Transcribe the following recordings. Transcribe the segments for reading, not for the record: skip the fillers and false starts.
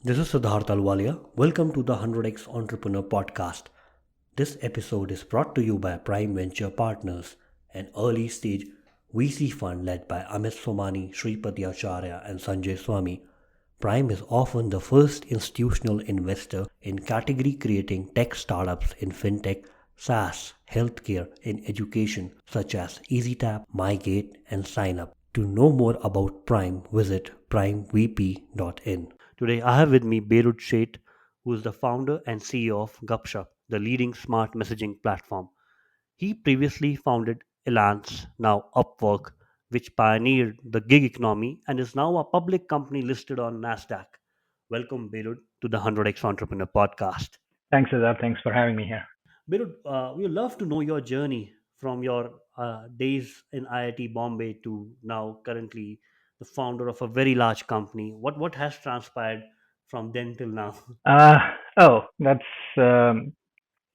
This is Siddharth Alwalia. Welcome to the 100x Entrepreneur Podcast. This episode is brought to you by Prime Venture Partners, an early stage VC fund led by Amit Somani, Sripati Acharya, and Sanjay Swami. Prime is often the first institutional investor in category creating tech startups in fintech, SaaS, healthcare, and education, such as EasyTap, MyGate, and SignUp. To know more about Prime, visit primevp.in. Today, I have with me Beerud Sheth, who is the founder and CEO of Gupshup, the leading smart messaging platform. He previously founded Elance, now Upwork, which pioneered the gig economy and is now a public company listed on NASDAQ. Welcome, Beirut, to the 100x Entrepreneur Podcast. Thanks, Siddharth. Thanks for having me here. Beirut, we would love to know your journey from your days in IIT Bombay to now currently the founder of a very large company. What has transpired from then till now? Uh, that's a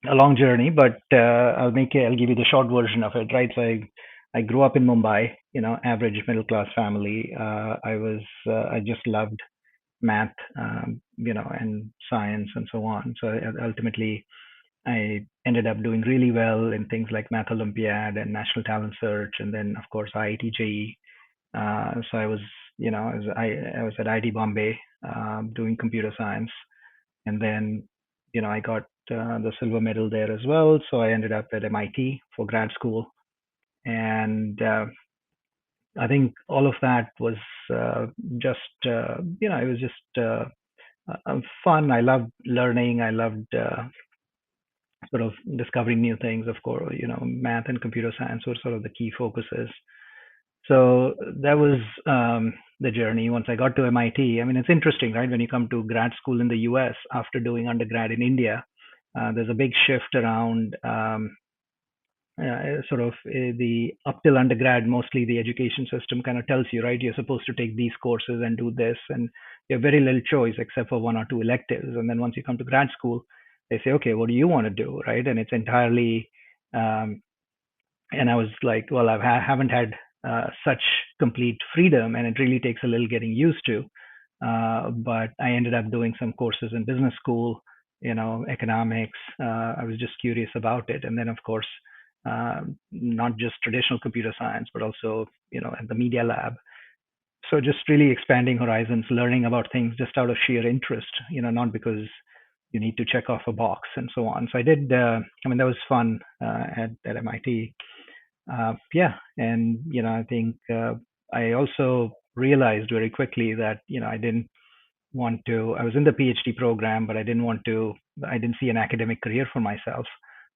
long journey, but I'll give you the short version of it, right? So I grew up in Mumbai, average middle class family. I just loved math, and science and so on. So ultimately, I ended up doing really well in things like Math Olympiad and National Talent Search, and then of course IIT JE. So I was at IIT Bombay doing computer science, and then I got the silver medal there as well. So I ended up at MIT for grad school, and I think all of that was just it was just fun. I loved learning. I loved sort of discovering new things. Of course, math and computer science were sort of the key focuses. So that was the journey. Once I got to MIT, I mean, it's interesting, right? When you come to grad school in the US after doing undergrad in India, there's a big shift around the up till undergrad. Mostly the education system kind of tells you, right, you're supposed to take these courses and do this, and you have very little choice except for one or two electives. And then once you come to grad school, they say, okay, what do you want to do, right? And it's entirely um, and I was like, well, haven't had such complete freedom, and it really takes a little getting used to. But I ended up doing some courses in business school, economics. I was just curious about it, and then of course, not just traditional computer science, but also at the media lab. So just really expanding horizons, learning about things just out of sheer interest, not because you need to check off a box and so on. So I did. I mean, that was fun at MIT. Yeah, and I think I also realized very quickly that I didn't want to. I was in the PhD program, but I didn't want to. I didn't see an academic career for myself.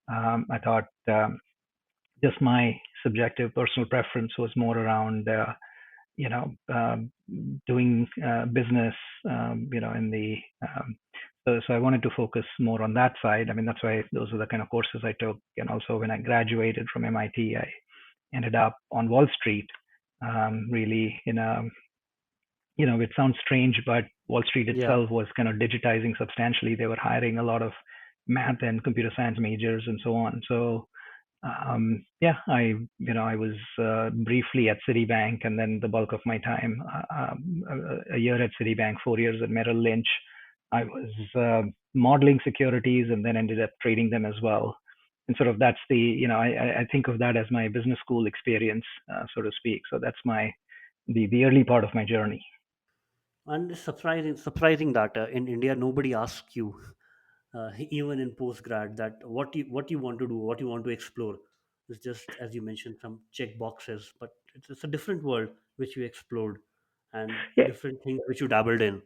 I thought just my subjective personal preference was more around you know doing business, in the so I wanted to focus more on that side. I mean, that's why those are the kind of courses I took. And also when I graduated from MIT, I ended up on Wall Street, really in a, it sounds strange, but Wall Street Yeah. itself was kind of digitizing substantially. They were hiring a lot of math and computer science majors and so on. So, yeah, I was briefly at Citibank, and then the bulk of my time, a year at Citibank, 4 years at Merrill Lynch. I was modeling securities and then ended up trading them as well. And sort of that's I think of that as my business school experience, so to speak. So that's the early part of my journey. And it's surprising that in India nobody asks you, even in postgrad, that what you want to do, what you want to explore. It's just as you mentioned, some check boxes, but it's a different world which you explored, and Yeah, different things which you dabbled in.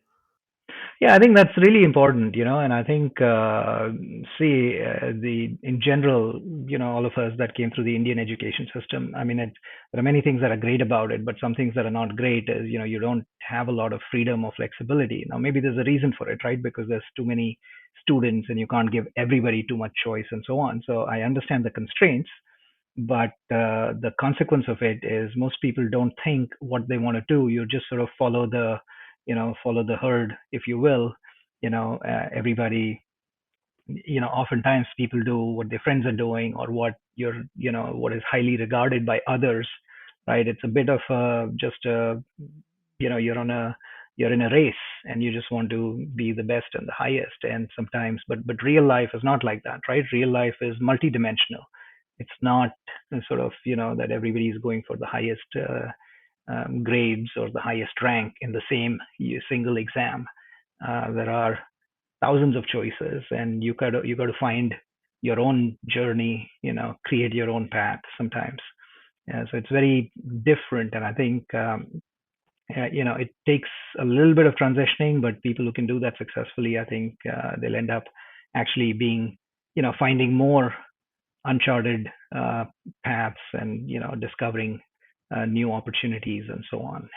yeah, I think that's really important, and I think the in general, all of us that came through the Indian education system. I mean, there are many things that are great about it, but some things that are not great is you don't have a lot of freedom or flexibility. Now, maybe there's a reason for it, right? Because there's too many students, and you can't give everybody too much choice and so on. So I understand the constraints, but the consequence of it is most people don't think what they want to do. You just sort of follow the herd, if you will. Everybody, oftentimes people do what their friends are doing, or what is highly regarded by others, right? It's a bit of just a, you're on a you're in a race and you just want to be the best and the highest. And sometimes, but real life is not like that, right? Real life is multidimensional. It's not sort of, that everybody is going for the highest grades or the highest rank in the same single exam. There are thousands of choices, and you got to find your own journey, create your own path sometimes. Yeah, so it's very different, and I think it takes a little bit of transitioning, but people who can do that successfully, I think they'll end up actually being, finding more uncharted paths, and discovering new opportunities and so on.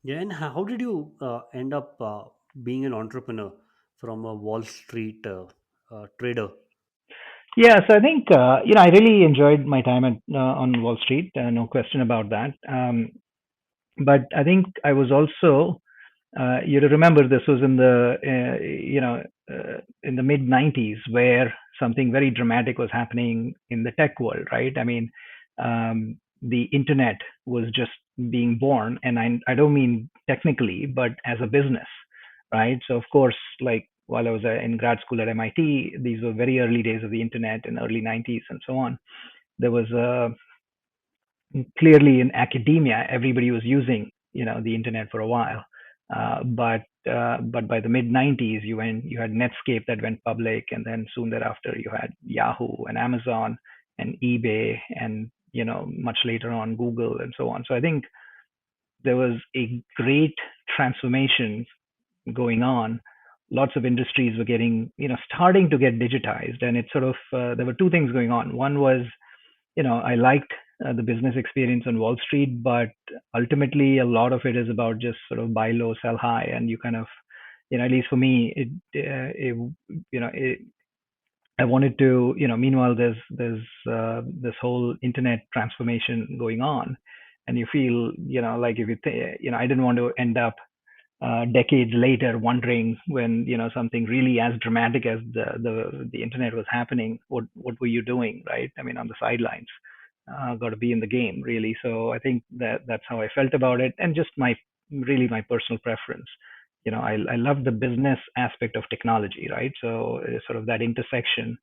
Yeah, and how did you end up being an entrepreneur from a Wall Street trader? Yeah, so I think I really enjoyed my time on Wall Street, no question about that. But I think I was also, you remember this was in the in the mid '90s, where something very dramatic was happening in the tech world, right? I mean, the internet was just being born, and I don't mean technically, but as a business, right? So of course, like while I was in grad school at MIT, these were very early days of the internet in early '90s and so on. There was clearly in academia, everybody was using the internet for a while, but by the mid '90s, you had Netscape that went public, and then soon thereafter you had Yahoo and Amazon and eBay, and much later on Google and so on. So I think there was a great transformation going on. Lots of industries were getting, starting to get digitized, and it sort of there were two things going on. One was, I liked the business experience on Wall Street, but ultimately a lot of it is about just sort of buy low, sell high, and you kind of, at least for me, I wanted to, meanwhile there's this whole internet transformation going on, and you feel, like if I didn't want to end up decades later wondering when something really as dramatic as the internet was happening, what were you doing, right? I mean, on the sidelines. Got to be in the game, really. So I think that's how I felt about it, and just my personal preference. I love the business aspect of technology, right? So sort of that intersection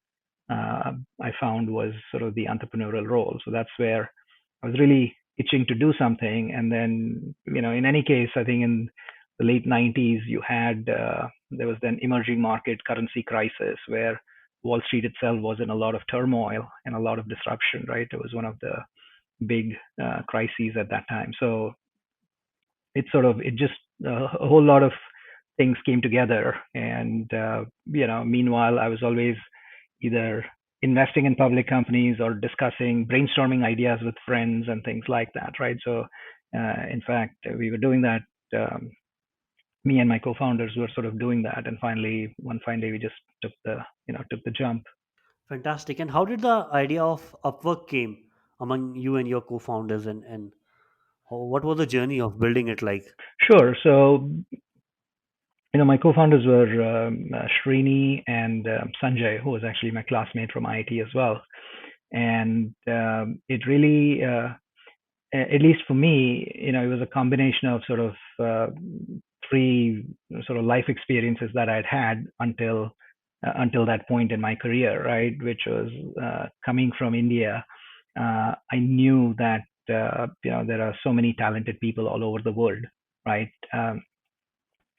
I found was sort of the entrepreneurial role. So that's where I was really itching to do something. And then, in any case, I think in the late '90s, there was then emerging market currency crisis, where Wall Street itself was in a lot of turmoil and a lot of disruption, right? It was one of the big crises at that time. So it just a whole lot of things came together. And meanwhile, I was always either investing in public companies or discussing, brainstorming ideas with friends and things like that, right? So in fact, we were doing that. Me and my co-founders were sort of doing that, and finally, one fine day, we just took the jump. Fantastic. And how did the idea of Upwork came among you and your co-founders, and what was the journey of building it like? Sure. So my co-founders were Srini and Sanjay, who was actually my classmate from IIT as well. And it really, at least for me, it was a combination of sort of three sort of life experiences that I'd had until that point in my career, right? Which was coming from India. I knew that there are so many talented people all over the world, right?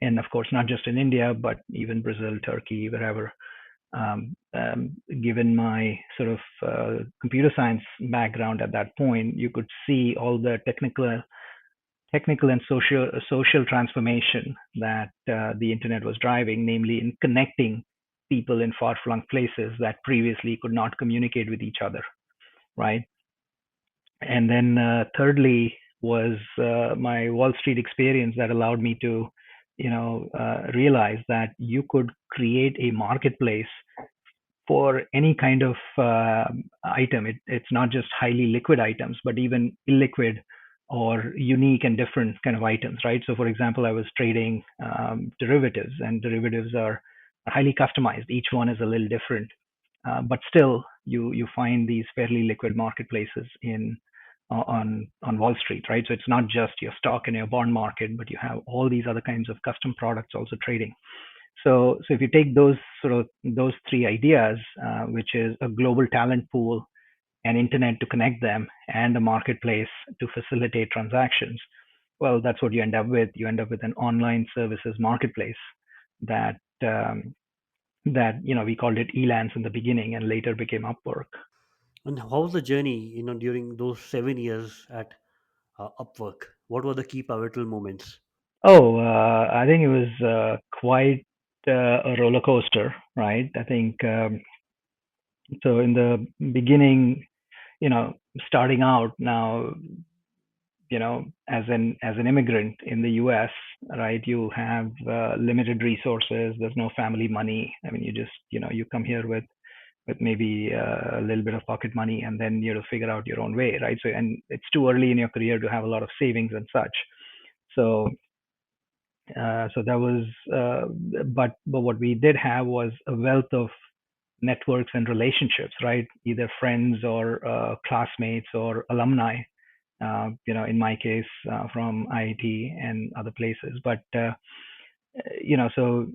And of course, not just in India, but even Brazil, Turkey, wherever. Given my sort of computer science background at that point, you could see all the technical and social transformation that the internet was driving, namely in connecting people in far-flung places that previously could not communicate with each other, right? And then thirdly was my Wall Street experience that allowed me to, realize that you could create a marketplace for any kind of item. It's not just highly liquid items, but even illiquid or unique and different kind of items, right? So, for example, I was trading derivatives, and derivatives are highly customized. Each one is a little different, but still, you find these fairly liquid marketplaces in on Wall Street, right? So it's not just your stock and your bond market, but you have all these other kinds of custom products also trading. So if you take those three ideas, which is a global talent pool, an internet to connect them, and a marketplace to facilitate transactions, well, that's what you end up with. You end up with an online services marketplace that we called it Elance in the beginning, and later became Upwork. And how was the journey, during those 7 years at Upwork? What were the key pivotal moments? Oh, I think it was quite a roller coaster, right? I think so. In the beginning, you know, starting out now, as an immigrant in the US, right? You have limited resources. There's no family money. I mean, you just, you come here with maybe a little bit of pocket money, and then you have to figure out your own way, right? So, and it's too early in your career to have a lot of savings and such. So so that was, but what we did have was a wealth of networks and relationships, right? Either friends or classmates or alumni. In my case, from IIT and other places. But so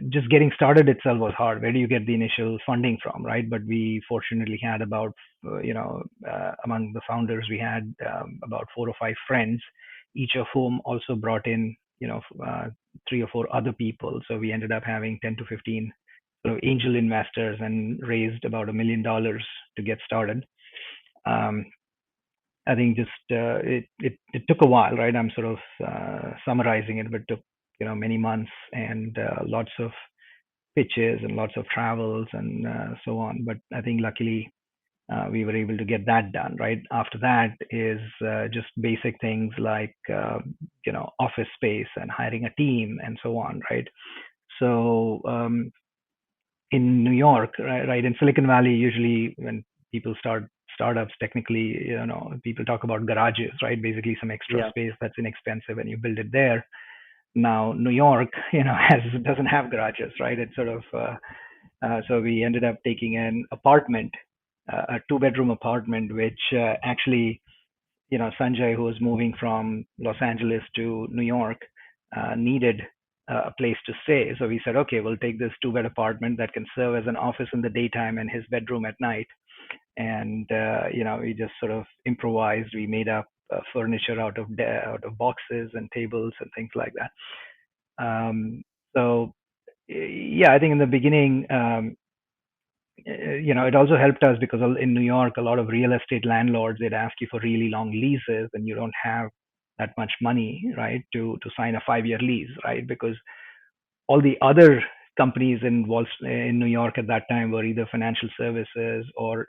just getting started itself was hard. Where do you get the initial funding from, right? But we fortunately had about, among the founders, we had about 4 or 5 friends, each of whom also brought in, 3 or 4 other people. So we ended up having 10 to 15 sort of angel investors and raised about $1 million to get started. Um, I think just it took a while, right? I'm sort of summarizing it, but it took many months and lots of pitches and lots of travels and so on. But I think luckily we were able to get that done, right? After that is just basic things like office space and hiring a team and so on, right? So in New York, right, in Silicon Valley, usually when people start startups, technically, people talk about garages, right? Basically, some extra Yeah. space that's inexpensive, and you build it there. Now, New York, has doesn't have garages, right? It's sort of so we ended up taking an apartment, a two-bedroom apartment, which actually, Sanjay, who was moving from Los Angeles to New York, needed a place to stay. So we said, okay, we'll take this two-bed apartment that can serve as an office in the daytime and his bedroom at night. And we just sort of improvised. We made up furniture out of boxes and tables and things like that. So yeah, I think in the beginning, it also helped us because in New York, a lot of real estate landlords, they'd ask you for really long leases, and you don't have that much money, right, to sign a 5-year lease, right? Because all the other companies in New York at that time were either financial services or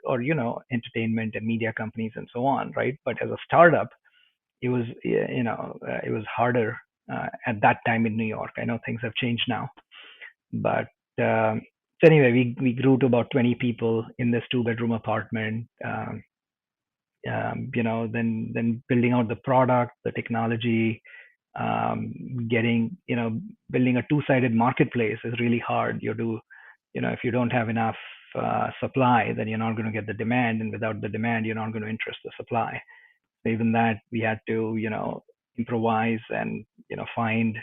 entertainment and media companies and so on, right? But as a startup, it was harder at that time in New York. I know things have changed now, but so anyway, we grew to about 20 people in this two-bedroom apartment. Then building out the product, the technology, getting, building a two-sided marketplace is really hard. If you don't have enough supply, then you're not going to get the demand, and without the demand, you're not going to interest the supply. So even that, we had to, improvise and find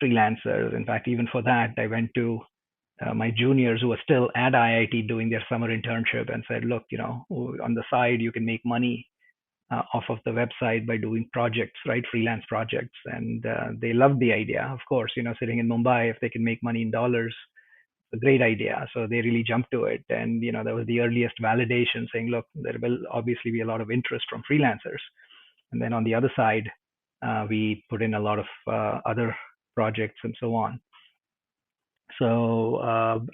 freelancers. In fact, even for that, I went to my juniors who were still at IIT doing their summer internship and said, look, on the side, you can make money off of the website by doing projects, right? Freelance projects. And they loved the idea. Of course, sitting in Mumbai, if they can make money in dollars, it's a great idea. So they really jumped to it. And, that was the earliest validation saying, look, there will obviously be a lot of interest from freelancers. And then on the other side, we put in a lot of other projects and so on. So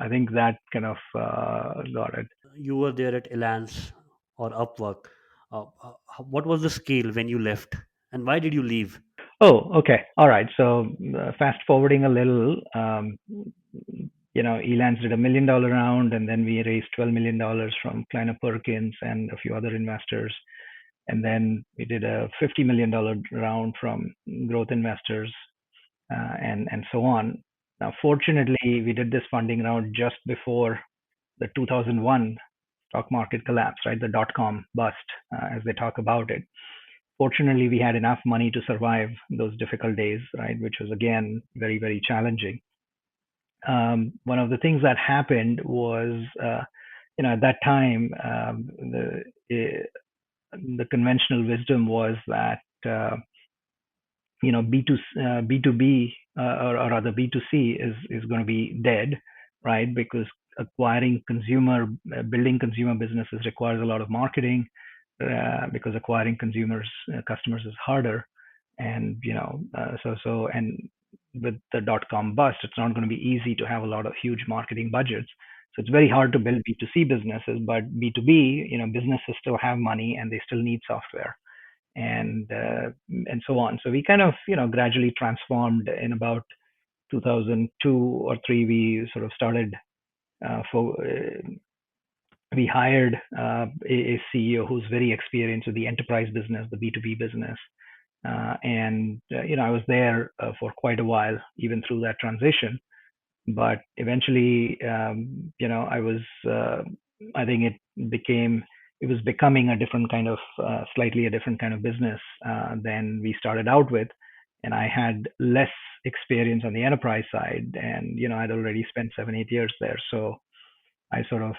I think that kind of got it. You were there at Elance or Upwork. What was the scale when you left, and why did you leave? Oh, okay. All right. So fast forwarding a little, Elance did $1 million round, and then we raised $12 million from Kleiner Perkins and a few other investors. And then we did a $50 million round from growth investors, and so on. Now, fortunately, we did this funding round just before the 2001 stock market collapse, right? The dot com bust, as they talk about it. Fortunately, we had enough money to survive those difficult days, right? Which was again very, very challenging. One of the things that happened was, at that time, the conventional wisdom was that B2B or rather B2C is going to be dead, right? Because building consumer businesses requires a lot of marketing, because acquiring customers is harder, and and with the dot com bust, it's not going to be easy to have a lot of huge marketing budgets. So it's very hard to build B2C businesses, but B2B, businesses still have money and they still need software and so on. So we kind of gradually transformed in about 2002 or three. We sort of started for we hired a CEO who's very experienced with the enterprise business, the B2B business, and I was there for quite a while, even through that transition. But eventually, I think it was becoming a different kind of, slightly a different kind of business than we started out with. And I had less experience on the enterprise side, and I'd already spent 7, 8 years there. So I sort of,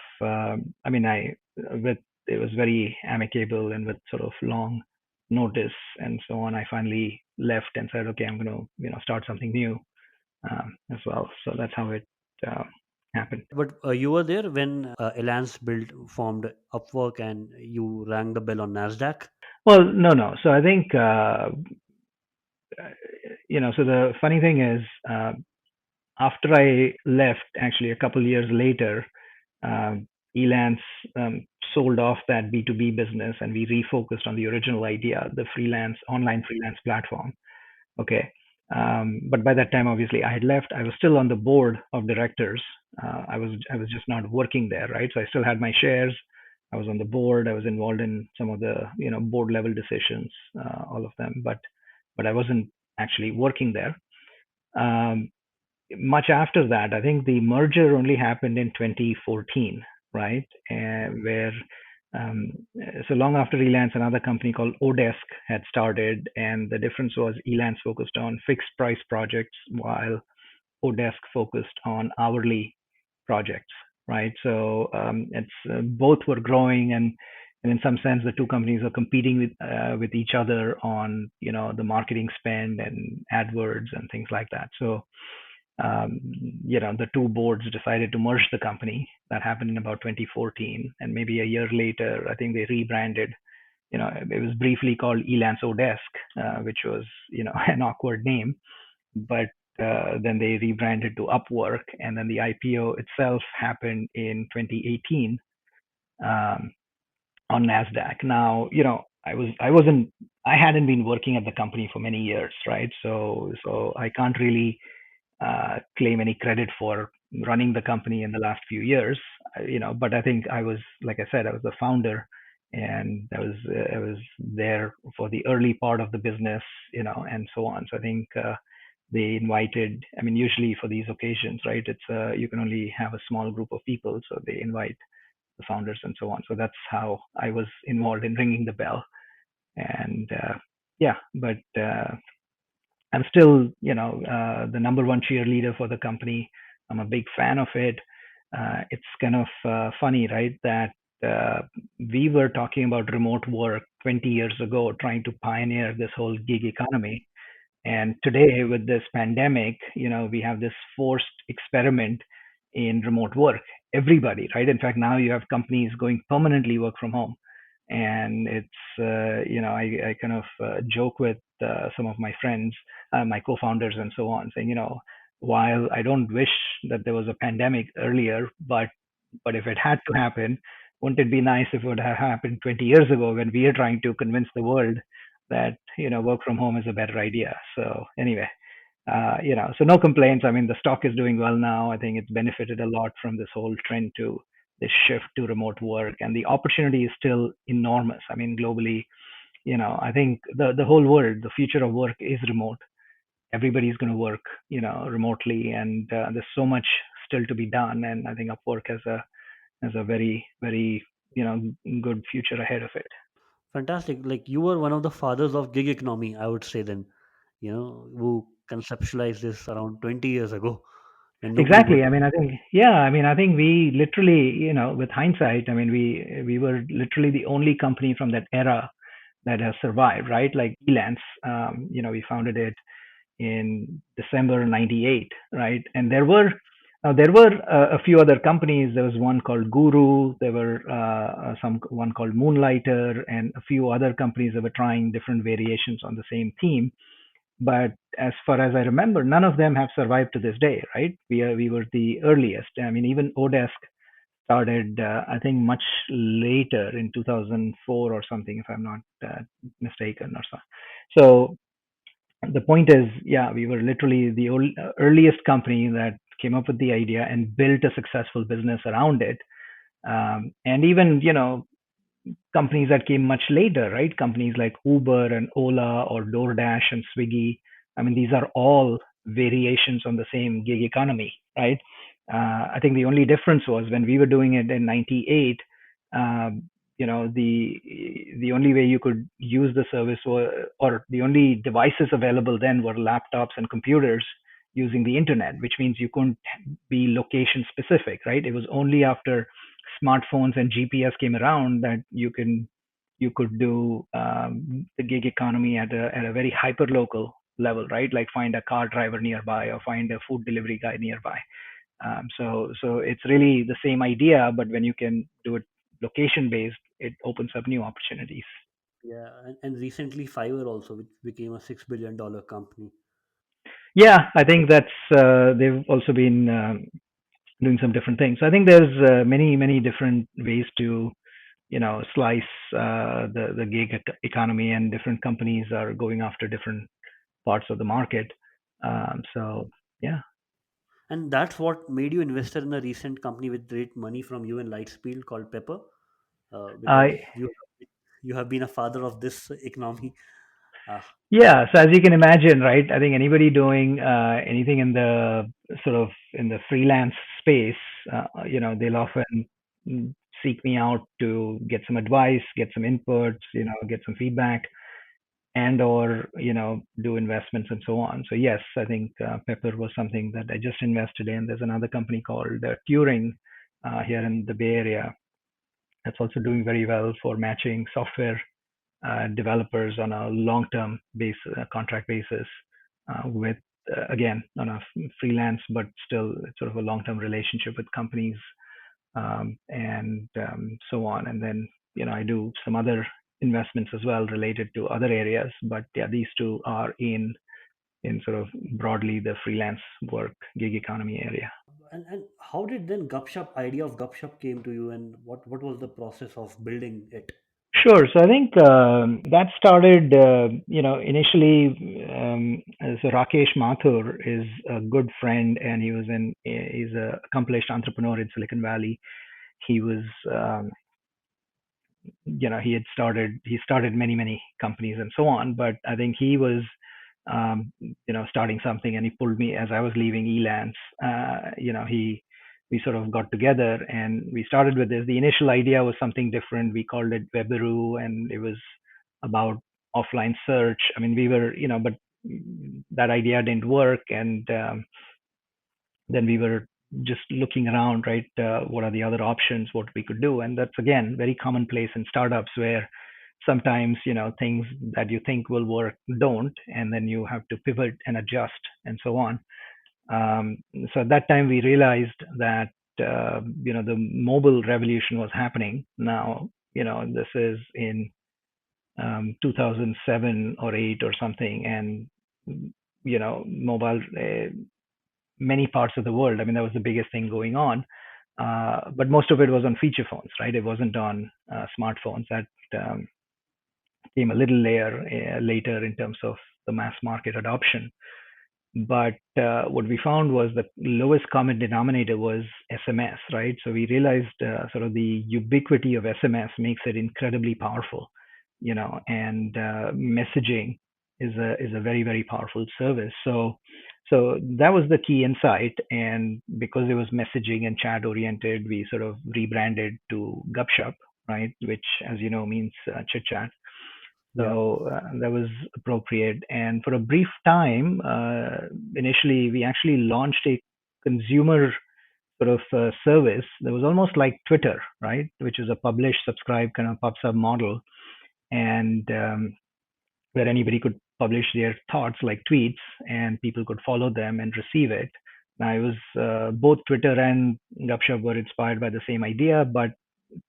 with it was very amicable and with sort of long notice and so on. I finally left and said, okay, I'm going to start something new as well. So that's how it uh, happened. But you were there when Elance built formed Upwork and you rang the bell on Nasdaq. Well, no, no. So I think So the funny thing is, after I left, actually a couple years later, um, Elance sold off that B2B business, and we refocused on the original idea, the online freelance platform. Okay. But by that time, obviously, I had left. I was still on the board of directors. I was just not working there, right? So I still had my shares. I was on the board. I was involved in some of the board level decisions, all of them. But I wasn't actually working there. Um, Much after that, I think the merger only happened in 2014, right? Where um, so long after Elance, another company called Odesk had started, and the difference was Elance focused on fixed price projects, while Odesk focused on hourly projects, right? So it's both were growing, and in some sense, the two companies are competing with each other on the marketing spend and AdWords and things like that. So um, the two boards decided to merge the company. That happened in about 2014, and maybe a year later, I think they rebranded. It was briefly called Elance Odesk, which was an awkward name, but then they rebranded to Upwork, and then the IPO itself happened in 2018 um, on Nasdaq. Now, I hadn't been working at the company for many years, right? So I can't really claim any credit for running the company in the last few years. But I think I was, like I said, I was the founder, and I was there for the early part of the business, and so on. So I think they invited. I mean, usually for these occasions, right? It's you can only have a small group of people, so they invite the founders and so on. So that's how I was involved in ringing the bell, and yeah, but I'm still, the number one cheerleader for the company. I'm a big fan of it. It's kind of funny, right? That uh, we were talking about remote work 20 years ago, trying to pioneer this whole gig economy. And today, with this pandemic, we have this forced experiment in remote work. Everybody, right? In fact, now you have companies going permanently work from home. And it's, I kind of joke with some of my friends, my co founders, and so on, saying, while I don't wish that there was a pandemic earlier, but if it had to happen, wouldn't it be nice if it would have happened 20 years ago when we are trying to convince the world that work from home is a better idea. So anyway, so no complaints. I mean, the stock is doing well now. I think it's benefited a lot from this whole trend to this shift to remote work, and the opportunity is still enormous. I mean, globally, I think the whole world, the future of work is remote. Everybody's going to work, remotely, and there's so much still to be done. And I think Upwork has a very, very good future ahead of it. Fantastic. Like you were one of the fathers of gig economy, I would say then, who conceptualized this around 20 years ago when nobody would. Exactly. I mean, I think, yeah, I mean, I think we literally, with hindsight, I mean, we were literally the only company from that era that has survived, right? Like Elance, we founded it in December '98, right? And there were a few other companies. There was one called Guru. There were some one called Moonlighter, and a few other companies that were trying different variations on the same theme. But as far as I remember, none of them have survived to this day, right? We were the earliest. I mean, even Odesk started, I think, much later in 2004 or something, if I'm not mistaken, or so. So the point is, yeah, we were literally the earliest company that came up with the idea and built a successful business around it. And even, companies that came much later, right? Companies like Uber and Ola or DoorDash and Swiggy. I mean, these are all variations on the same gig economy, right? I think the only difference was when we were doing it in '98. The only way you could use the service or the only devices available then were laptops and computers using the internet, which means you couldn't be location specific, right? It was only after smartphones and GPS came around that you could do the gig economy at a very hyper local level, right? Like find a car driver nearby or find a food delivery guy nearby. So it's really the same idea, but when you can do it location based, it opens up new opportunities. Yeah, and recently Fiverr also, which became a $6 billion company. Yeah, I think they've also been doing some different things. So I think there's many different ways to slice the gig economy, and different companies are going after different parts of the market. So yeah. And that's what made you investor in a recent company with great money from you and Lightspeed called Pepper, because I you have been a father of this economy. Uh, Yeah, so as you can imagine, right? I think anybody doing anything in the sort of in the freelance space, they'll often mm, seek me out to get some advice, get some inputs, get some feedback, and or do investments and so on. So yes, I think Pepper was something that I just invested in. There's another company called Turing here in the Bay Area that's also doing very well for matching software developers on a long-term contract basis with again on a freelance but still sort of a long-term relationship with companies, and so on. And then I do some other investments as well related to other areas. But yeah, these two are in sort of broadly the freelance work gig economy area. and how did then Gupshup idea of Gupshup came to you, and what was the process of building it? Sure. So I think that started, initially. So Rakesh Mathur is a good friend, and he's a accomplished entrepreneur in Silicon Valley. He was, he started many companies and so on. But I think he was, starting something, and he pulled me as I was leaving Elance. We sort of got together and we started with this. The initial idea was something different. We called it Weberu, and it was about offline search. I mean, we were, but that idea didn't work, and then we were just looking around, right? What are the other options? What we could do? And that's again very commonplace in startups, where sometimes things that you think will work don't, and then you have to pivot and adjust and so on. So at that time we realized that the mobile revolution was happening. Now this is in 2007 or 8 or something, and mobile, many parts of the world. I mean, that was the biggest thing going on. But most of it was on feature phones, right? It wasn't on smartphones. That came a little later in terms of the mass market adoption. But what we found was the lowest common denominator was SMS, right? So we realized sort of the ubiquity of SMS makes it incredibly powerful, and messaging is a very powerful service. So that was the key insight, and because it was messaging and chat oriented, we sort of rebranded to Gupshup, right? Which, as you know, means chit chat. Yeah. So that was appropriate. And for a brief time, initially, we actually launched a consumer sort of service that was almost like Twitter, right? Which is a publish, subscribe kind of pub sub model, and where anybody could publish their thoughts like tweets, and people could follow them and receive it. Now, it was both Twitter and Gupshup were inspired by the same idea, but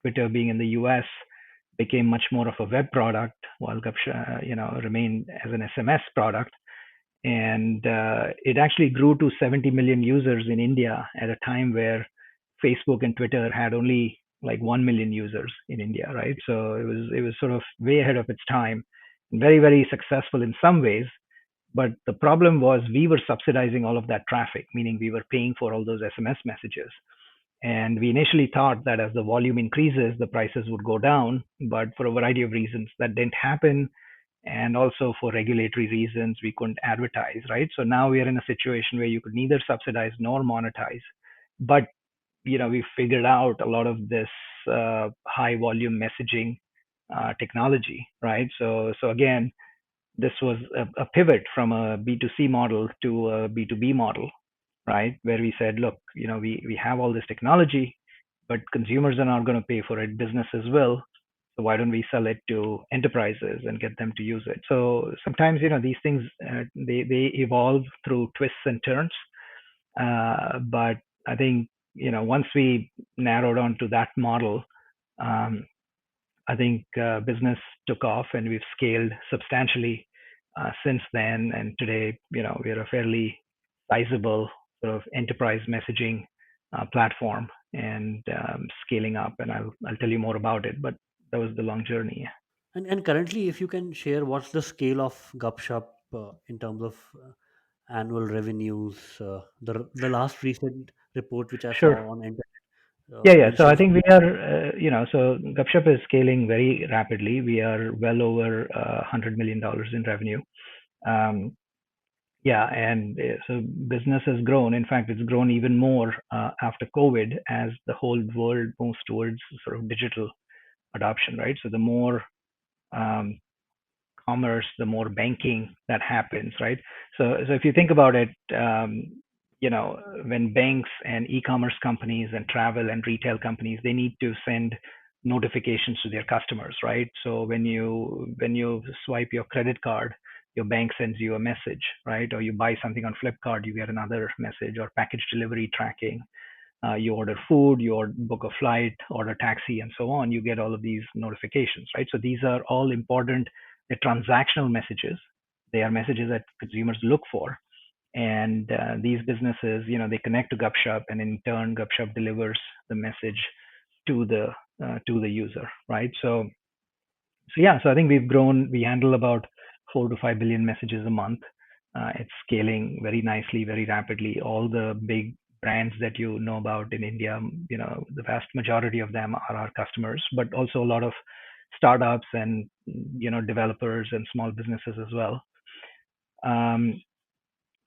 Twitter being in the US became much more of a web product, while Gupshup, remained as an SMS product. And it actually grew to 70 million users in India at a time where Facebook and Twitter had only like 1 million users in India, right? So it was sort of way ahead of its time, very very successful in some ways. But the problem was we were subsidizing all of that traffic, meaning we were paying for all those SMS messages. And we initially thought that as the volume increases, the prices would go down, but for a variety of reasons, that didn't happen. And also for regulatory reasons, we couldn't advertise, right? So now we are in a situation where you could neither subsidize nor monetize. But we figured out a lot of this high volume messaging technology, right? So again, this was a pivot from a B2C model to a B2B model, right? Where we said, look, we have all this technology, but consumers are not going to pay for it. Businesses will. So why don't we sell it to enterprises and get them to use it? So sometimes, these things, they evolve through twists and turns. But I think, once we narrowed on to that model, um, I think business took off and we've scaled substantially since then. And today, we're a fairly sizable sort of enterprise messaging platform and scaling up. And I'll tell you more about it. But that was the long journey. And currently, if you can share, what's the scale of Gupshup in terms of annual revenues? The last recent report which I Sure. saw on internet Yeah. So I mentions. think we are, so Gupshup is scaling very rapidly. We are well over $100 million in revenue. Um, Yeah, and so business has grown. In fact, it's grown even more after COVID as the whole world moves towards sort of digital adoption, right? So the more um, commerce, the more banking that happens, right? So if you think about it, when banks and e-commerce companies and travel and retail companies, they need to send notifications to their customers, right? So when you swipe your credit card, your bank sends you a message, right? Or you buy something on Flipkart, you get another message, or package delivery tracking. You order food, you book a flight, order taxi, and so on. You get all of these notifications, right? So these are all important. They're transactional messages. They are messages that consumers look for, and these businesses, they connect to Gupshup, and in turn, Gupshup delivers the message to the user, right? So yeah, so I think we've grown. We handle about 4 to 5 billion messages a month. It's scaling very nicely, very rapidly. All the big brands that you know about in India, the vast majority of them are our customers, but also a lot of startups and developers and small businesses as well. Um,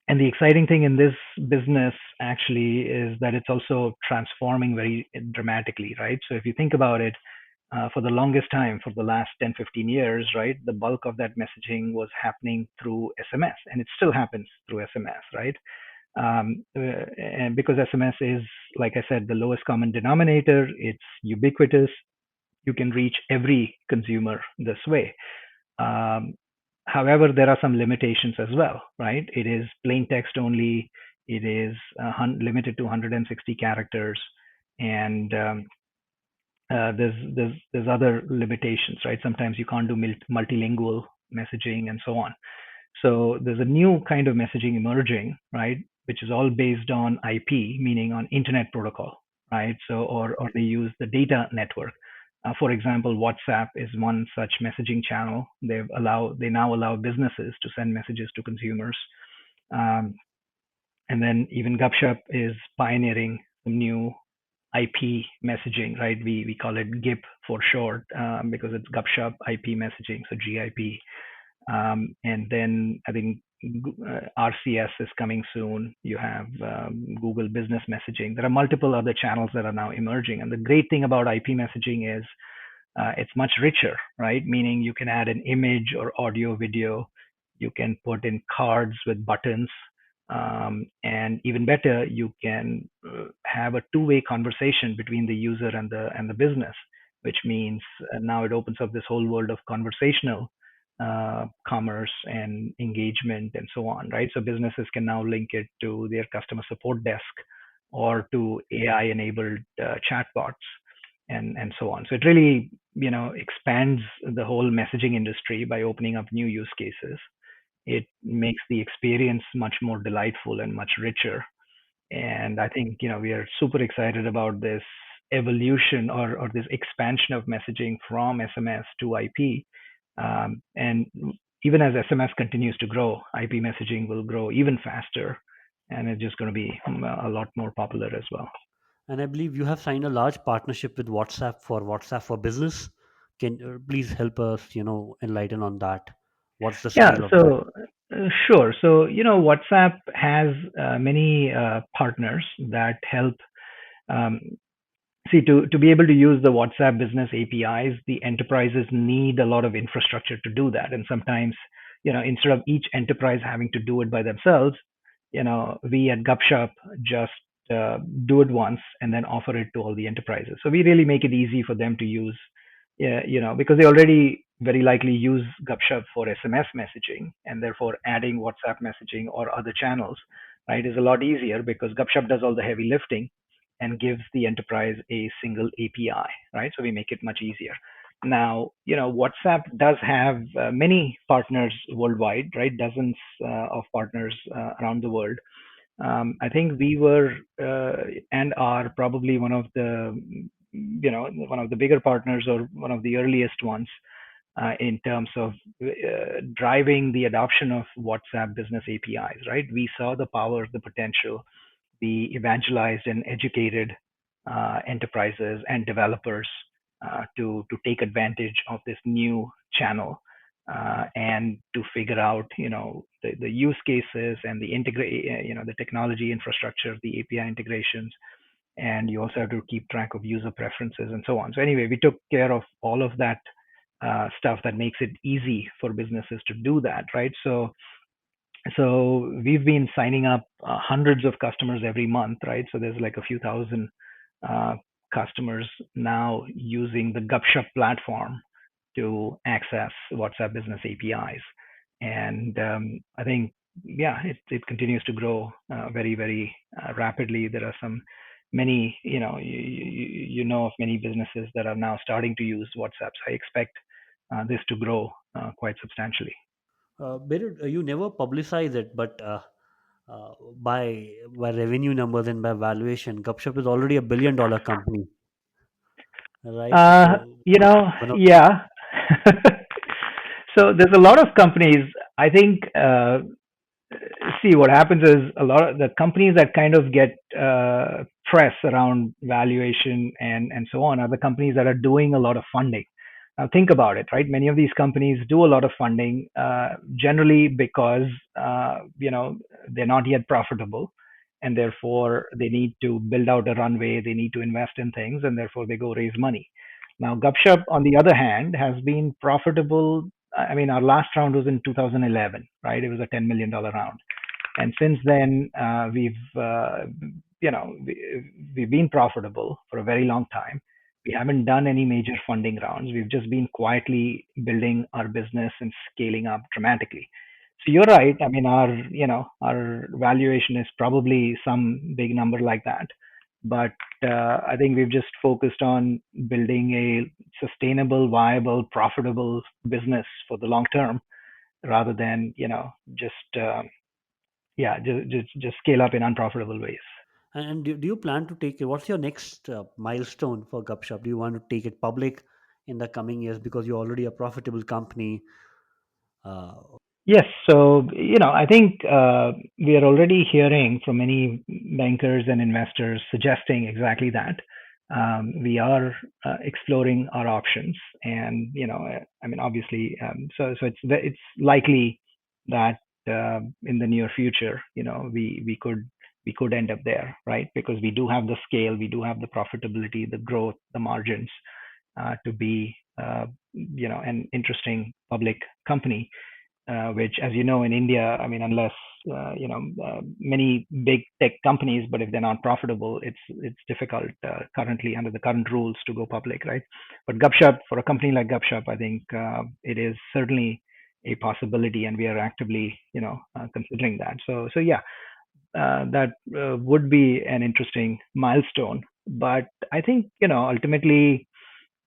and the exciting thing in this business actually is that it's also transforming very dramatically, right? So if you think about it, for the longest time, for the last 10, 15 years, right, the bulk of that messaging was happening through SMS, and it still happens through SMS, right? And because SMS is, like I said, the lowest common denominator, it's ubiquitous. You can reach every consumer this way. Um, However, there are some limitations as well, right? It is plain text only. It is limited to 160 characters, and there's other limitations, right? Sometimes you can't do multilingual messaging and so on. So there's a new kind of messaging emerging, right? Which is all based on IP, meaning on Internet Protocol, right? So or they use the data network. For example, WhatsApp is one such messaging channel. They now allow businesses to send messages to consumers. Um, and then even Gupshup is pioneering some new IP messaging, right? We call it GIP for short, because it's Gupshup IP messaging, so GIP. And then I think RCS is coming soon. You have Google Business Messaging. There are multiple other channels that are now emerging. And the great thing about IP messaging is it's much richer, right? Meaning you can add an image or audio, video. You can put in cards with buttons, and even better, you can have a two-way conversation between the user and the business, which means now it opens up this whole world of conversational commerce and engagement and so on, right? So businesses can now link it to their customer support desk or to AI-enabled chatbots and so on. So it really, expands the whole messaging industry by opening up new use cases. It makes the experience much more delightful and much richer. And I think, we are super excited about this evolution or this expansion of messaging from SMS to IP. And even as SMS continues to grow, IP messaging will grow even faster, and it's just going to be a lot more popular as well. And I believe you have signed a large partnership with WhatsApp for Business. Can please help us, enlighten on that? What's the Yeah, scale of that? so sure. So, WhatsApp has many partners that help. Um, See, to be able to use the WhatsApp business APIs, the enterprises need a lot of infrastructure to do that. And sometimes, instead of each enterprise having to do it by themselves, we at Gupshup just do it once and then offer it to all the enterprises. So we really make it easy for them to use, yeah, because they already very likely use Gupshup for SMS messaging, and therefore adding WhatsApp messaging or other channels, right, is a lot easier because Gupshup does all the heavy lifting and gives the enterprise a single API, right? So we make it much easier. Now, WhatsApp does have many partners worldwide, right? Dozens of partners around the world. I think we were and are probably one of the bigger partners or one of the earliest ones in terms of driving the adoption of WhatsApp business APIs, right? We saw the power, the potential. We evangelized and educated enterprises and developers to take advantage of this new channel and to figure out, the use cases and the technology infrastructure, the API integrations, and you also have to keep track of user preferences and so on. So anyway, we took care of all of that stuff that makes it easy for businesses to do that, right? So we've been signing up hundreds of customers every month, right? So there's like a few thousand uh, customers now using the Gupshup platform to access WhatsApp Business APIs, and I think, yeah, it continues to grow very very rapidly. There are many, of many businesses that are now starting to use WhatsApp. So I expect this to grow quite substantially. Beirut, you never publicize it, but uh, by revenue numbers and by valuation, Gupshup is already $1 billion company, right? So one of Yeah. So there's a lot of companies. I think, see, what happens is a lot of the companies that kind of get press around valuation and so on are the companies that are doing a lot of funding. Now think about it, right? Many of these companies do a lot of funding, generally because they're not yet profitable, and therefore they need to build out a runway. They need to invest in things, and therefore they go raise money. Now Gupshup, on the other hand, has been profitable. I mean, our last round was in 2011, right? It was a $10 million round, and since then we've been profitable for a very long time. We haven't done any major funding rounds. We've just been quietly building our business and scaling up dramatically. So you're right. I mean, our valuation is probably some big number like that, but I think we've just focused on building a sustainable, viable, profitable business for the long term, rather than just just scale up in unprofitable ways. and do you plan to take it? What's your next milestone for Gupshup? Do you want to take it public in the coming years because you're already a profitable company? Uh, Yes, so I think we are already hearing from many bankers and investors suggesting exactly that. We are exploring our options, and I mean, obviously, so it's likely that in the near future, we could end up there, right? Because we do have the scale, we do have the profitability, the growth, the margins to be an interesting public company, which, as you know, in India, I mean, unless many big tech companies, but if they're not profitable, it's difficult currently under the current rules to go public, right? But Gupshup, for a company like Gupshup, I think it is certainly a possibility, and we are actively, considering that. So yeah, that would be an interesting milestone. But I think, ultimately,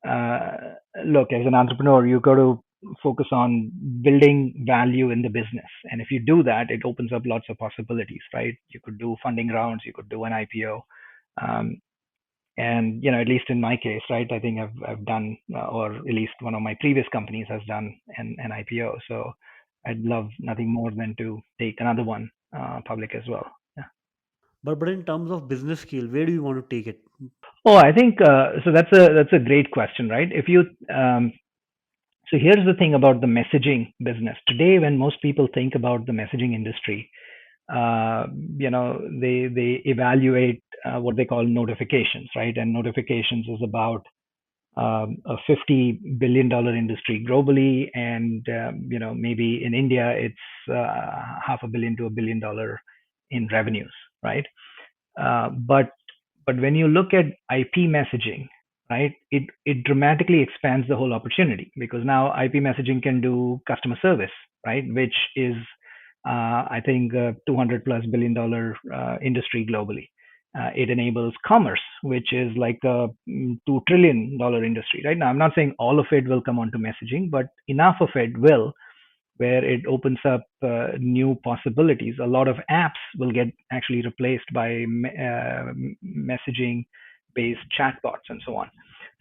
uh, look, as an entrepreneur, you got to focus on building value in the business. And if you do that, it opens up lots of possibilities, right? You could do funding rounds, you could do an IPO. Um, and, at least in my case, right, I think I've done, or at least one of my previous companies has done an IPO. So I'd love nothing more than to take another one public as well. Yeah. But in terms of business scale, where do you want to take it? Oh, I think so. That's a great question, right? If you So here's the thing about the messaging business today. When most people think about the messaging industry, they evaluate what they call notifications, right? And notifications is about a $50 billion industry globally, and maybe in India it's half a billion to $1 billion in revenues, right? But when you look at IP messaging, right, it dramatically expands the whole opportunity, because now IP messaging can do customer service, right, which is I think a 200 plus $1 billion industry globally. It enables commerce, which is like a $2 trillion industry. Right now, I'm not saying all of it will come onto messaging, but enough of it will, where it opens up new possibilities. A lot of apps will get actually replaced by messaging based chatbots and so on.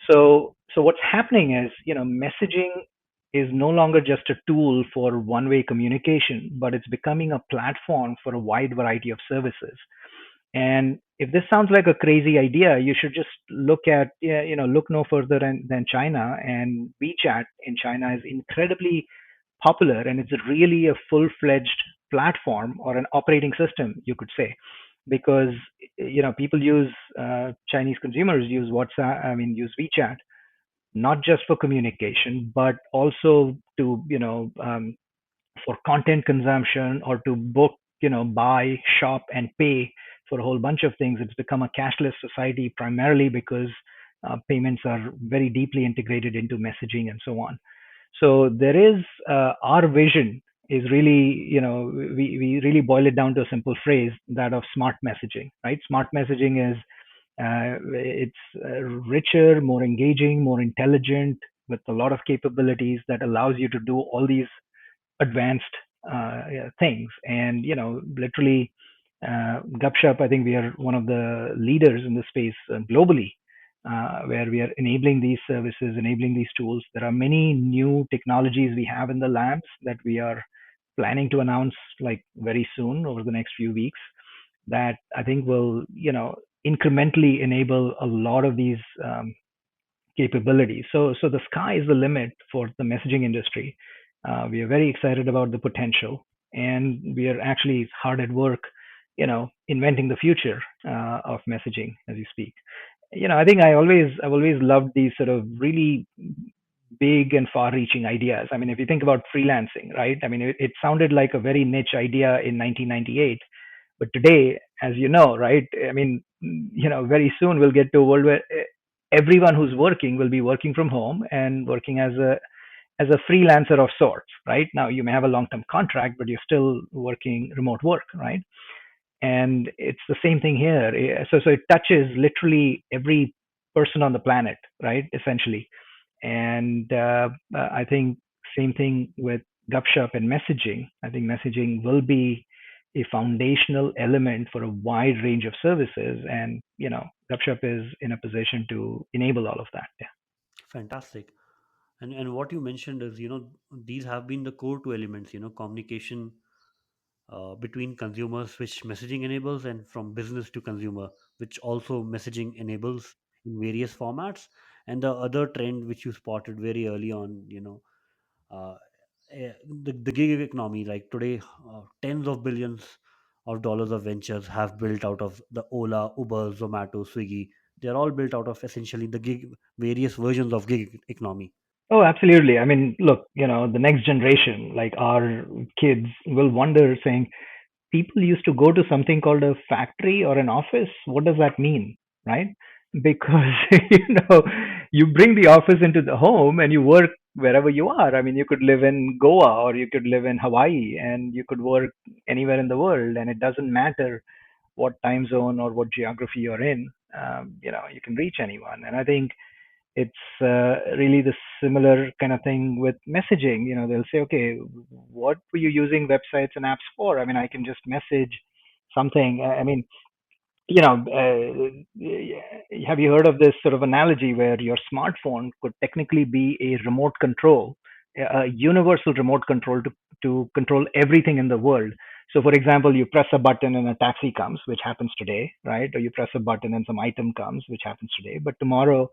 So what's happening is, messaging is no longer just a tool for one way communication, but it's becoming a platform for a wide variety of services. And if this sounds like a crazy idea, you should just look at, look no further than China. And WeChat in China is incredibly popular, and it's really a full-fledged platform, or an operating system, you could say, because people use Chinese consumers use WhatsApp, I mean, use WeChat, not just for communication, but also to for content consumption, or to book, buy, shop, and pay for a whole bunch of things. It's become a cashless society, primarily because payments are very deeply integrated into messaging and so on. So there is our vision is really, we really boil it down to a simple phrase, that of smart messaging, right? Smart messaging is it's richer, more engaging, more intelligent, with a lot of capabilities that allows you to do all these advanced yeah, things. And literally, Gupshup, I think we are one of the leaders in the space globally, where we are enabling these services, enabling these tools. There are many new technologies we have in the labs that we are planning to announce like very soon, over the next few weeks, that I think will incrementally enable a lot of these capabilities. So the sky is the limit for the messaging industry. We are very excited about the potential, and we are actually hard at work, inventing the future of messaging as you speak. I think I've always loved these sort of really big and far-reaching ideas. I mean, if you think about freelancing, right? I mean, it sounded like a very niche idea in 1998, but today, as you know, right? I mean, very soon we'll get to a world where everyone who's working will be working from home and working as a freelancer of sorts, right? Now you may have a long-term contract, but you're still working remote work, right? And it's the same thing here. So it touches literally every person on the planet, right? Essentially. And I think same thing with Gupshup and messaging. I think messaging will be a foundational element for a wide range of services, and Gupshup is in a position to enable all of that. Yeah. Fantastic. And what you mentioned is, these have been the core two elements, communication between consumers, which messaging enables, and from business to consumer, which also messaging enables in various formats. And the other trend which you spotted very early on, uh, the gig economy, like today, tens of billions of dollars of ventures have built out of the Ola, Uber, Zomato, Swiggy. They're all built out of essentially the gig, various versions of gig economy. Oh, absolutely. I mean, look, the next generation, like our kids, will wonder, saying, people used to go to something called a factory or an office. What does that mean? Right? Because, you bring the office into the home and you work wherever you are. I mean, you could live in Goa or you could live in Hawaii and you could work anywhere in the world, and it doesn't matter what time zone or what geography you're in. You can reach anyone. And I think it's really the similar kind of thing with messaging. They'll say, okay, what were you using websites and apps for? I mean, I can just message something. I mean, have you heard of this sort of analogy where your smartphone could technically be a remote control, a universal remote control to control everything in the world? So, for example, you press a button and a taxi comes, which happens today, right? Or you press a button and some item comes, which happens today. But tomorrow,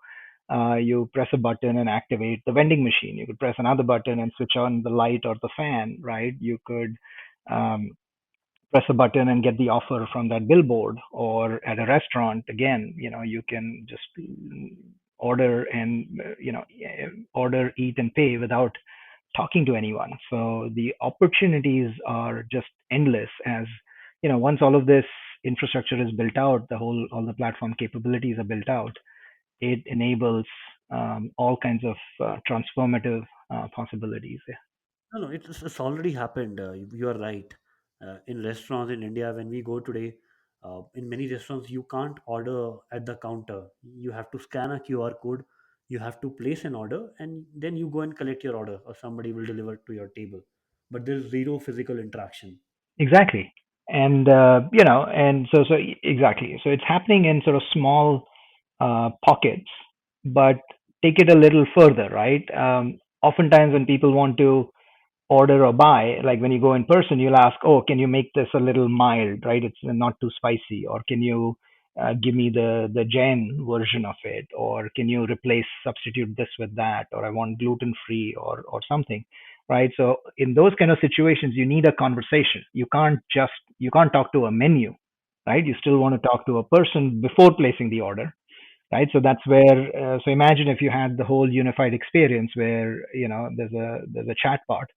you press a button and activate the vending machine. You could press another button and switch on the light or the fan, right? You could um, press a button and get the offer from that billboard. Or at a restaurant, again, you can just order and order, eat, and pay without talking to anyone. So the opportunities are just endless. As once all of this infrastructure is built out, all the platform capabilities are built out, it enables all kinds of transformative possibilities. Yeah. No, no, it's already happened. You are right. In restaurants in India, when we go today, in many restaurants, you can't order at the counter. You have to scan a QR code, you have to place an order, and then you go and collect your order, or somebody will deliver it to your table. But there's zero physical interaction. Exactly. And exactly. So it's happening in sort of small pockets, but take it a little further, right? Oftentimes, when people want to order or buy, like when you go in person, you'll ask, oh, can you make this a little mild, right? It's not too spicy. Or can you give me the Jain version of it? Or can you substitute this with that? Or I want gluten free, or something, right? So in those kind of situations, you need a conversation. You can't talk to a menu, right? You still want to talk to a person before placing the order, right? So that's where, so imagine if you had the whole unified experience where, there's a chat bot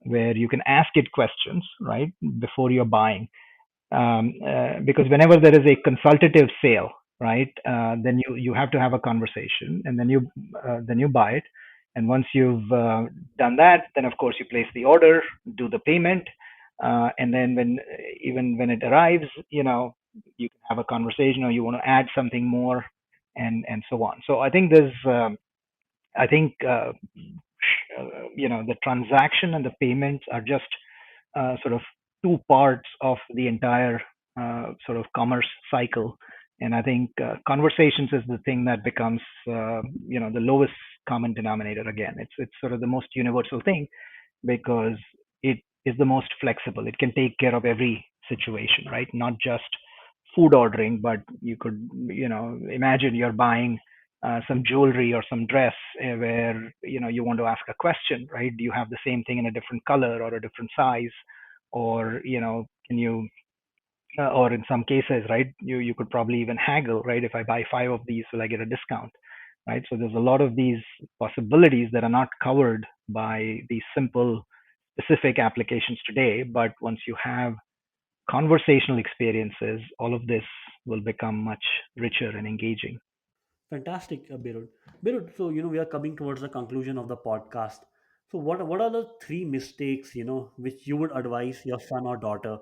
where you can ask it questions, right, before you're buying. Because whenever there is a consultative sale, right, then you have to have a conversation, and then you buy it. And once you've done that, then of course you place the order, do the payment, and then even when it arrives, you can have a conversation, or you want to add something more, and so on. So I think the transaction and the payments are just sort of two parts of the entire sort of commerce cycle. And I think conversations is the thing that becomes the lowest common denominator. Again, it's sort of the most universal thing, because it is the most flexible. It can take care of every situation, right? Not just food ordering, but you could, imagine you're buying some jewelry or some dress, where you want to ask a question, right? Do you have the same thing in a different color or a different size? Or can you, or in some cases, right, you could probably even haggle, right? If I buy five of these, will I get a discount, right? So there's a lot of these possibilities that are not covered by these simple specific applications today. But once you have conversational experiences, all of this will become much richer and engaging. Fantastic, Beerud. Beerud, so we are coming towards the conclusion of the podcast. So what are the three mistakes which you would advise your son or daughter,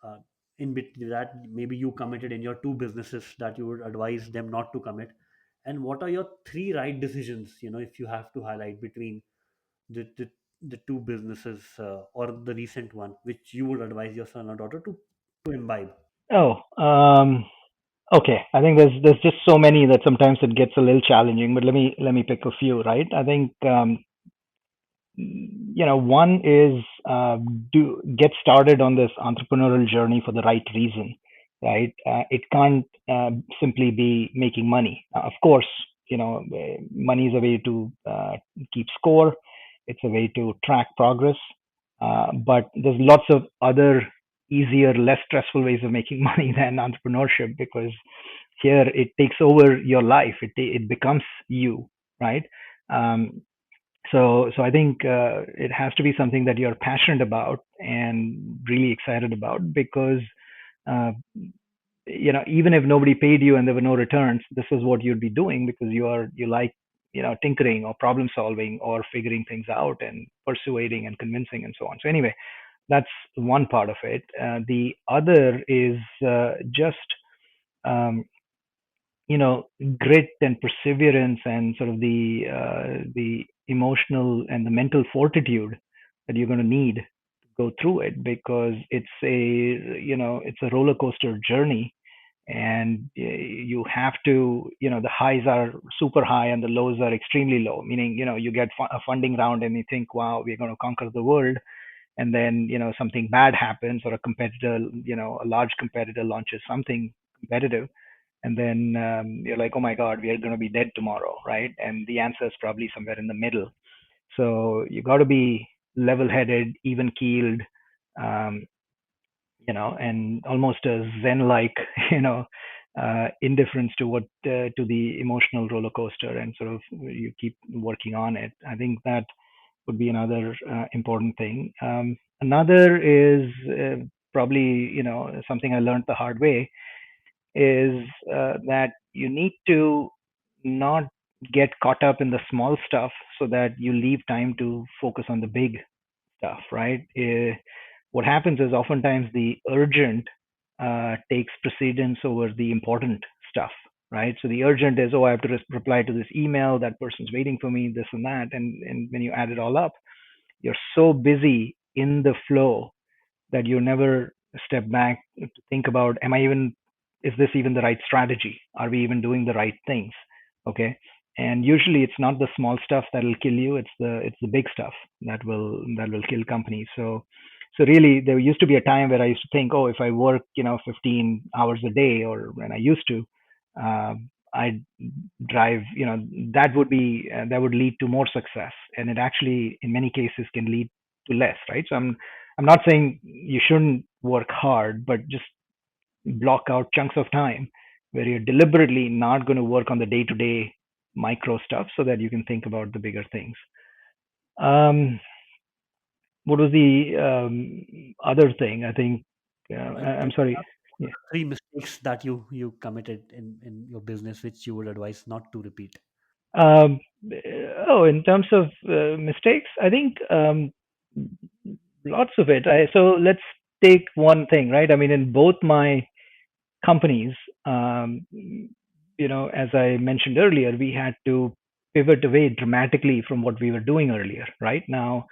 uh, in between that maybe you committed in your two businesses, that you would advise them not to commit? And what are your three right decisions, if you have to highlight between the two businesses, or the recent one, which you would advise your son or daughter to imbibe? Oh, okay. I think there's just so many that sometimes it gets a little challenging. But let me pick a few. Right. I think one is, do get started on this entrepreneurial journey for the right reason, right? It can't simply be making money. Of course, money is a way to keep score. It's a way to track progress. But there's lots of other easier, less stressful ways of making money than entrepreneurship, because here it takes over your life. It becomes you, right? Um, So I think it has to be something that you're passionate about and really excited about, because uh, even if nobody paid you and there were no returns, this is what you'd be doing because you like tinkering or problem solving or figuring things out and persuading and convincing and so on. So anyway, that's one part of it. The other is just um, you know grit and perseverance and sort of the emotional and the mental fortitude that you're going to need to go through it, because it's a roller coaster journey. And you have to, the highs are super high and the lows are extremely low, meaning you get a funding round and you think, wow, we're going to conquer the world. And then something bad happens, or a competitor, a large competitor launches something competitive, and then you're like, oh my god, we are going to be dead tomorrow, right? And the answer is probably somewhere in the middle. So you got to be level headed, even keeled, um, and almost a zen like you know indifference to what to the emotional roller coaster, and sort of you keep working on it. I think that would be another important thing. Another is probably something I learned the hard way, is that you need to not get caught up in the small stuff so that you leave time to focus on the big stuff, right? What happens is oftentimes the urgent takes precedence over the important stuff, right? So the urgent is, oh, I have to reply to this email, that person's waiting for me, this and that. And when you add it all up, you're so busy in the flow that you never step back to think about, am I even, is this even the right strategy? Are we even doing the right things? Okay. And usually it's not the small stuff that'll kill you, it's the big stuff that will kill companies. So really there used to be a time where I used to think, oh, if I work 15 hours a day, or when I used to, I'd drive, that would lead to more success, and it actually in many cases can lead to less, right? So I'm not saying you shouldn't work hard, but just block out chunks of time where you're deliberately not going to work on the day to day micro stuff so that you can think about the bigger things. Um, what was the other thing? I think, I'm sorry. Yeah. Three mistakes that you committed in your business which you would advise not to repeat. Um, in terms of mistakes, I think lots of it. So let's take one thing, right? I mean, in both my companies, as I mentioned earlier, we had to pivot away dramatically from what we were doing earlier. Right now,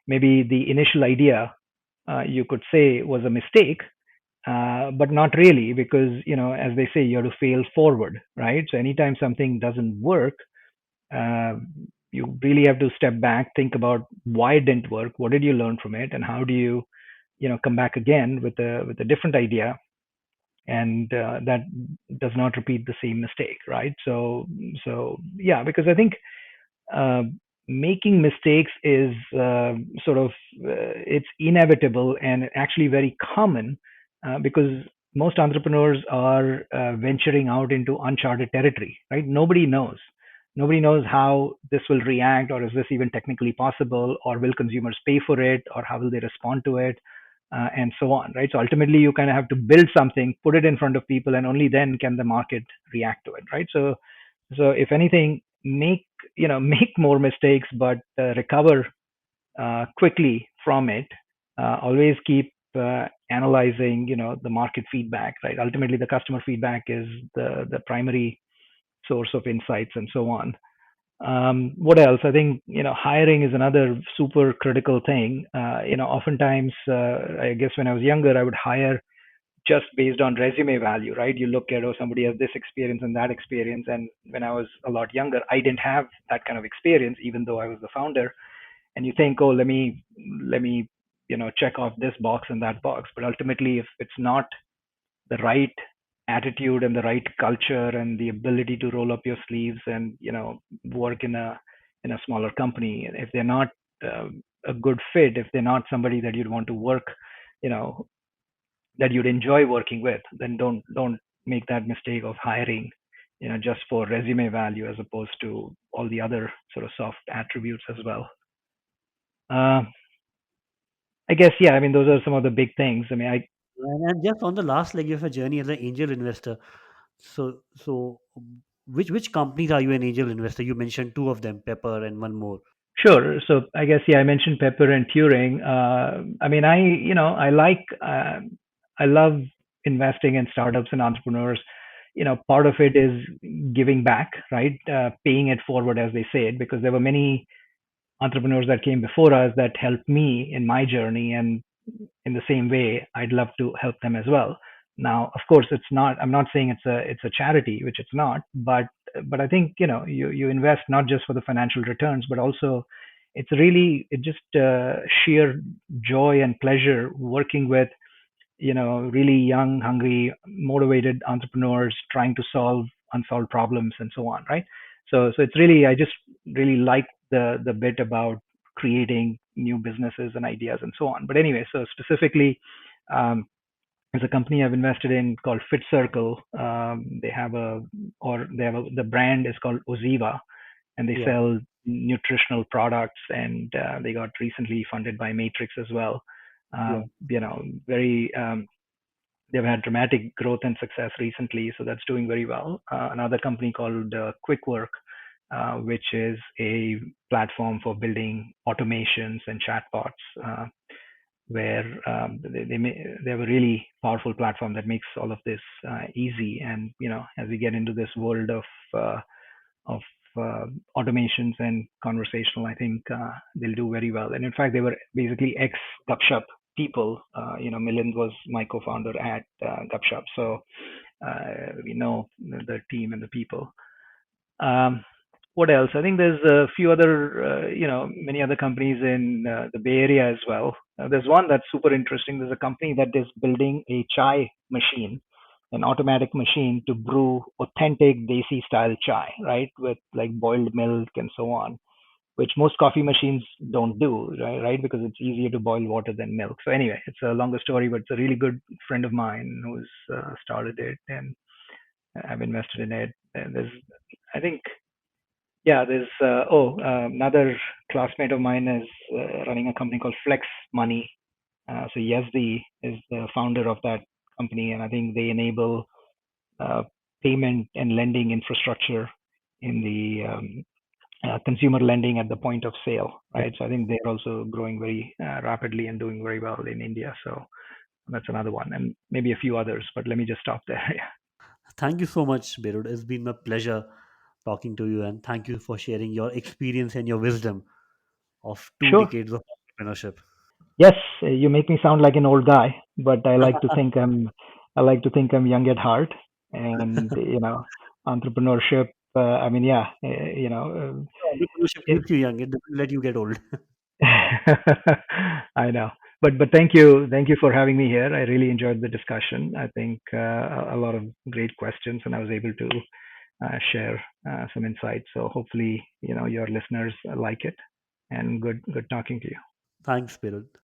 maybe the initial idea, you could say, was a mistake, but not really, because as they say, you have to fail forward, right? So anytime something doesn't work, uh, you really have to step back, think about why it didn't work, what did you learn from it, and how do you come back again with a different idea, and that does not repeat the same mistake, right? So yeah, because I think uh, making mistakes is sort of it's inevitable and actually very common, because most entrepreneurs are venturing out into uncharted territory, right? Nobody knows how this will react, or is this even technically possible, or will consumers pay for it, or how will they respond to it, and so on, right? So ultimately you kind of have to build something, put it in front of people, and only then can the market react to it, right? So if anything, make more mistakes, but recover quickly from it. Always keep analyzing, the market feedback, right? Ultimately, the customer feedback is the primary source of insights, and so on. What else? I think hiring is another super critical thing. Oftentimes, I guess when I was younger, I would hire just based on resume value, right? You look at, oh, somebody has this experience and that experience. And when I was a lot younger, I didn't have that kind of experience, even though I was the founder. And you think, oh, let me check off this box and that box. But ultimately, if it's not the right attitude and the right culture and the ability to roll up your sleeves and work in a smaller company, if they're not uh, a good fit, if they're not somebody that you'd want to work, you know that you'd enjoy working with, then don't make that mistake of hiring just for resume value as opposed to all the other sort of soft attributes as well. Uh, I guess, yeah, I mean, those are some of the big things. I mean, And just on the last leg of your journey as an angel investor, which companies are you an angel investor? You mentioned two of them, Pepper and one more. Sure. So I guess, yeah, I mentioned Pepper and Turing. I mean, I love investing in startups and entrepreneurs. Part of it is giving back, right? Paying it forward, as they say it, because there were many entrepreneurs that came before us that helped me in my journey, and in the same way, I'd love to help them as well. Now, of course, it's not. I'm not saying it's a charity, which it's not. But I think you invest not just for the financial returns, but also it just sheer joy and pleasure working with really young, hungry, motivated entrepreneurs trying to solve unsolved problems and so on, right? So it's really, I just really like the bit about creating new businesses and ideas and so on. But anyway, so specifically, um, there's a company I've invested in called Fit Circle. The brand is called Oziva, and they Yeah, sell nutritional products, and they got recently funded by Matrix as well. yeah, Very they've had dramatic growth and success recently, so that's doing very well. Another company called QuickWork, which is a platform for building automations and chatbots, where they have a really powerful platform that makes all of this easy. And as we get into this world of automations and conversational, I think they'll do very well. And in fact, they were basically ex Gupshup people. Milind was my co-founder at Gupshup, so we know the team and the people. Um, what else? I think there's a few other, many other companies in the Bay Area as well. There's one that's super interesting. There's a company that is building a chai machine, an automatic machine to brew authentic Desi style chai, right? With like boiled milk and so on, which most coffee machines don't do, right? Right? Because it's easier to boil water than milk. So anyway, it's a longer story, but it's a really good friend of mine who's started it, and I've invested in it. And I think, yeah, another classmate of mine is running a company called Flex Money. So Yazdi is the founder of that company, and I think they enable uh, payment and lending infrastructure in the consumer lending at the point of sale, yeah. right? So I think they're also growing very rapidly and doing very well in India. So that's another one, and maybe a few others. But let me just stop there. Thank you so much, Beirut. It's been my pleasure talking to you, and thank you for sharing your experience and your wisdom of two Sure. decades of entrepreneurship. Yes, you make me sound like an old guy, but I like to think I'm young at heart, and entrepreneurship. I mean, yeah, Entrepreneurship it, keeps you young. It doesn't let you get old. I know, but thank you for having me here. I really enjoyed the discussion. I think a lot of great questions, and I was able to share some insights. So hopefully, your listeners like it, and good talking to you. Thanks, Beirut.